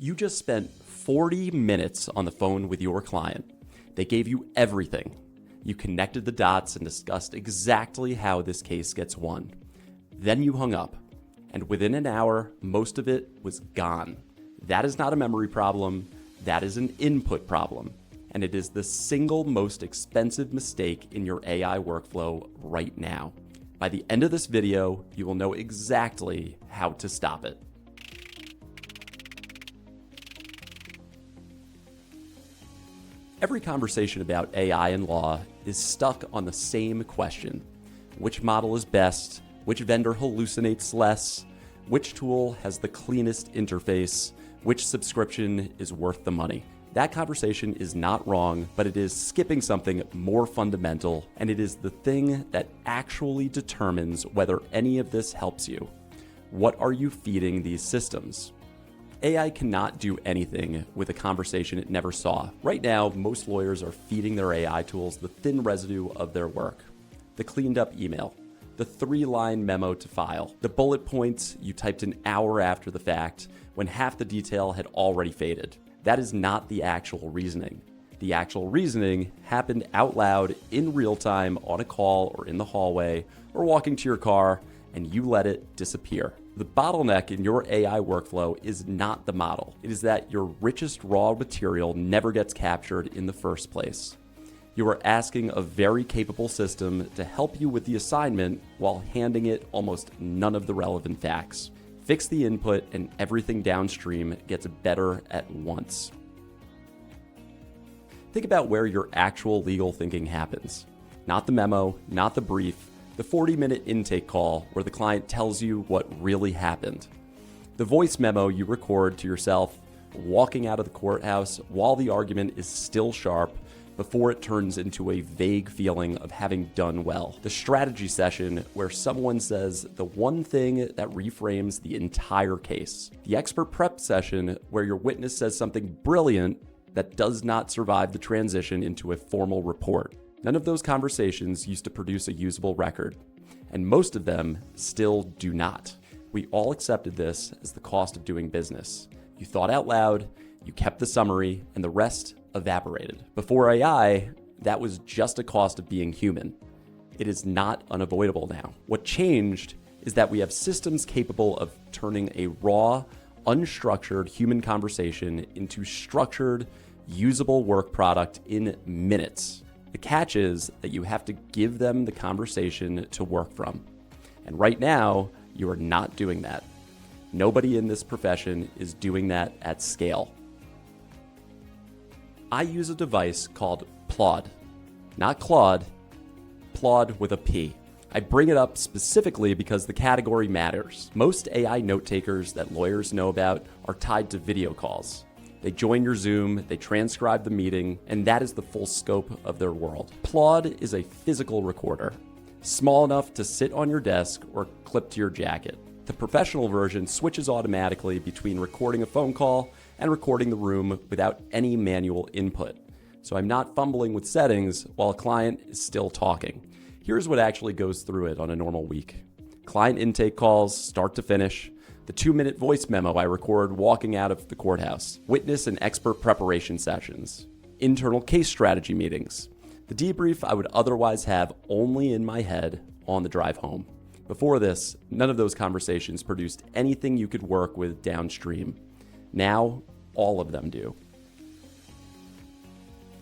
You just spent 40 minutes on the phone with your client. They gave you everything. You connected the dots and discussed exactly how this case gets won. Then you hung up, and within an hour, most of it was gone. That is not a memory problem, that is an input problem, and it is the single most expensive mistake in your AI workflow right now. By the end of this video, you will know exactly how to stop it. Every conversation about AI and law is stuck on the same question. Which model is best? Which vendor hallucinates less? Which tool has the cleanest interface? Which subscription is worth the money? That conversation is not wrong, but it is skipping something more fundamental, and it is the thing that actually determines whether any of this helps you. What are you feeding these systems? AI cannot do anything with a conversation it never saw. Right now, most lawyers are feeding their AI tools the thin residue of their work. The cleaned up email, the 3-line memo to file, the bullet points you typed an hour after the fact when half the detail had already faded. That is not the actual reasoning. The actual reasoning happened out loud in real time on a call or in the hallway or walking to your car, and you let it disappear. The bottleneck in your AI workflow is not the model. It is that your richest raw material never gets captured in the first place. You are asking a very capable system to help you with the assignment while handing it almost none of the relevant facts. Fix the input and everything downstream gets better at once. Think about where your actual legal thinking happens. Not the memo, not the brief, the 40-minute intake call where the client tells you what really happened. The voice memo you record to yourself walking out of the courthouse while the argument is still sharp before it turns into a vague feeling of having done well. The strategy session where someone says the one thing that reframes the entire case. The expert prep session where your witness says something brilliant that does not survive the transition into a formal report. None of those conversations used to produce a usable record, and most of them still do not. We all accepted this as the cost of doing business. You thought out loud, you kept the summary, and the rest evaporated. Before AI, that was just a cost of being human. It is not unavoidable now. What changed is that we have systems capable of turning a raw, unstructured human conversation into structured, usable work product in minutes. The catch is that you have to give them the conversation to work from. And right now, you are not doing that. Nobody in this profession is doing that at scale. I use a device called Plaud. Not Claude, Plaud with a P. I bring it up specifically because the category matters. Most AI note takers that lawyers know about are tied to video calls. They join your Zoom, they transcribe the meeting, and that is the full scope of their world. Plaud is a physical recorder, small enough to sit on your desk or clip to your jacket. The professional version switches automatically between recording a phone call and recording the room without any manual input. So I'm not fumbling with settings while a client is still talking. Here's what actually goes through it on a normal week. Client intake calls, start to finish. The 2-minute voice memo I record walking out of the courthouse. Witness and expert preparation sessions. Internal case strategy meetings. The debrief I would otherwise have only in my head on the drive home. Before this, none of those conversations produced anything you could work with downstream. Now, all of them do.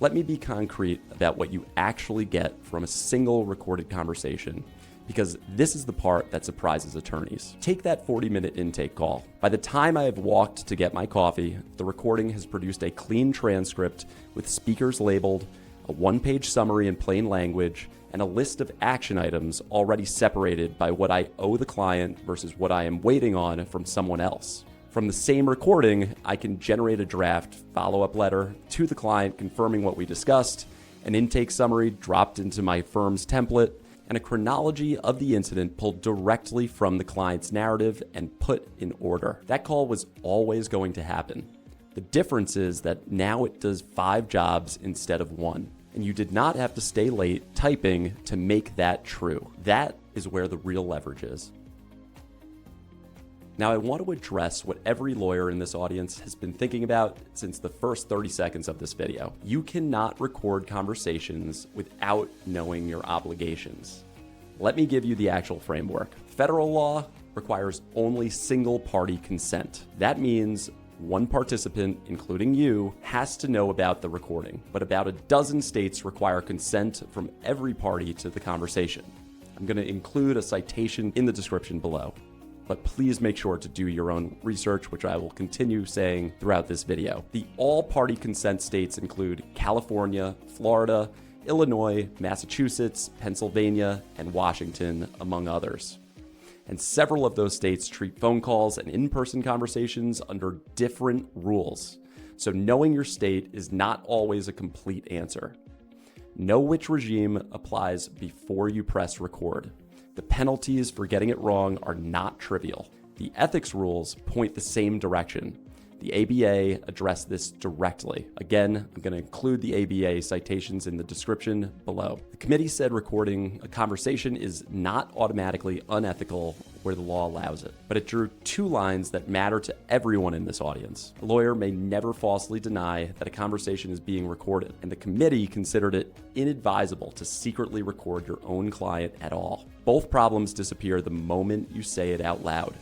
Let me be concrete about what you actually get from a single recorded conversation, because this is the part that surprises attorneys. Take that 40-minute intake call. By the time I have walked to get my coffee, the recording has produced a clean transcript with speakers labeled, a 1-page summary in plain language, and a list of action items already separated by what I owe the client versus what I am waiting on from someone else. From the same recording, I can generate a draft follow-up letter to the client confirming what we discussed, an intake summary dropped into my firm's template, and a chronology of the incident pulled directly from the client's narrative and put in order. That call was always going to happen. The difference is that now it does 5 jobs instead of 1, and you did not have to stay late typing to make that true. That is where the real leverage is. Now, I want to address what every lawyer in this audience has been thinking about since the first 30 seconds of this video. You cannot record conversations without knowing your obligations. Let me give you the actual framework. Federal law requires only single-party consent. That means one participant, including you, has to know about the recording, but about a dozen states require consent from every party to the conversation. I'm going to include a citation in the description below, but please make sure to do your own research, which I will continue saying throughout this video. The all-party consent states include California, Florida, Illinois, Massachusetts, Pennsylvania, and Washington, among others. And several of those states treat phone calls and in-person conversations under different rules. So knowing your state is not always a complete answer. Know which regime applies before you press record. The penalties for getting it wrong are not trivial. The ethics rules point the same direction. The ABA addressed this directly. Again, I'm going to include the ABA citations in the description below. The committee said recording a conversation is not automatically unethical where the law allows it, but it drew two lines that matter to everyone in this audience. A lawyer may never falsely deny that a conversation is being recorded, and the committee considered it inadvisable to secretly record your own client at all. Both problems disappear the moment you say it out loud.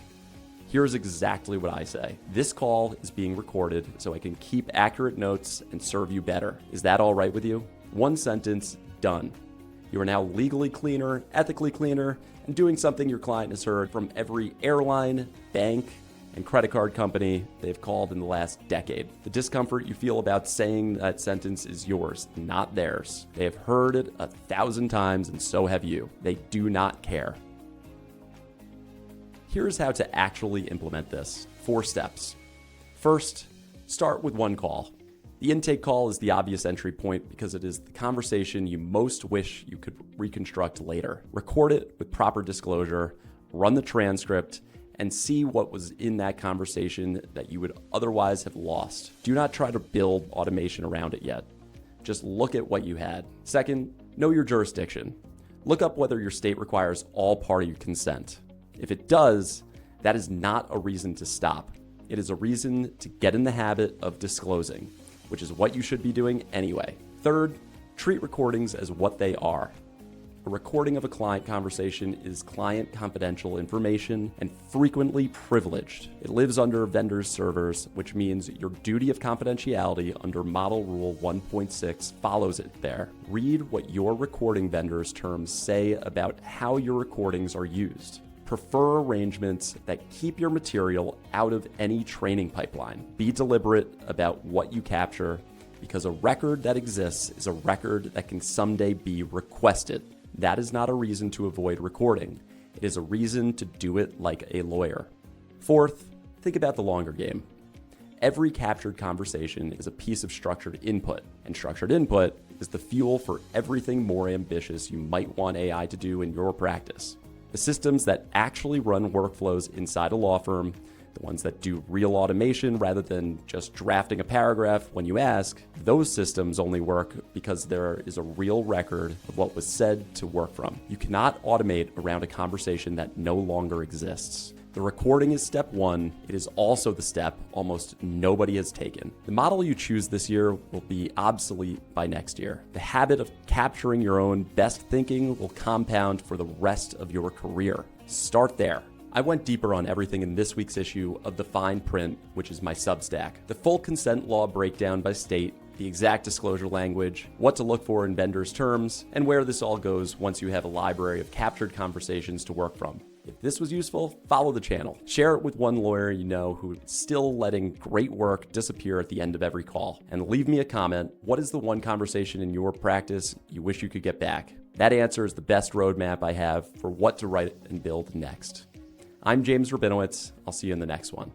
Here's exactly what I say. This call is being recorded so I can keep accurate notes and serve you better. Is that all right with you? One sentence, done. You are now legally cleaner, ethically cleaner, and doing something your client has heard from every airline, bank, and credit card company they've called in the last decade. The discomfort you feel about saying that sentence is yours, not theirs. They have heard it 1,000 times, and so have you. They do not care. Here's how to actually implement this. 4 steps. First, start with one call. The intake call is the obvious entry point because it is the conversation you most wish you could reconstruct later. Record it with proper disclosure, run the transcript, and see what was in that conversation that you would otherwise have lost. Do not try to build automation around it yet. Just look at what you had. Second, know your jurisdiction. Look up whether your state requires all party consent. If it does, that is not a reason to stop. It is a reason to get in the habit of disclosing, which is what you should be doing anyway. Third, treat recordings as what they are. A recording of a client conversation is client confidential information and frequently privileged. It lives under vendors' servers, which means your duty of confidentiality under Model Rule 1.6 follows it there. Read what your recording vendor's terms say about how your recordings are used. Prefer arrangements that keep your material out of any training pipeline. Be deliberate about what you capture, because a record that exists is a record that can someday be requested. That is not a reason to avoid recording. It is a reason to do it like a lawyer. Fourth, think about the longer game. Every captured conversation is a piece of structured input, and structured input is the fuel for everything more ambitious you might want AI to do in your practice. The systems that actually run workflows inside a law firm, the ones that do real automation rather than just drafting a paragraph when you ask, those systems only work because there is a real record of what was said to work from. You cannot automate around a conversation that no longer exists. The recording is step 1. It is also the step almost nobody has taken. The model you choose this year will be obsolete by next year. The habit of capturing your own best thinking will compound for the rest of your career. Start there. I went deeper on everything in this week's issue of the Fine Print, which is my Substack. The full consent law breakdown by state, the exact disclosure language, what to look for in vendors' terms, and where this all goes once you have a library of captured conversations to work from. If this was useful, follow the channel. Share it with one lawyer you know who's still letting great work disappear at the end of every call. And leave me a comment. What is the one conversation in your practice you wish you could get back? That answer is the best roadmap I have for what to write and build next. I'm James Rabinowitz. I'll see you in the next one.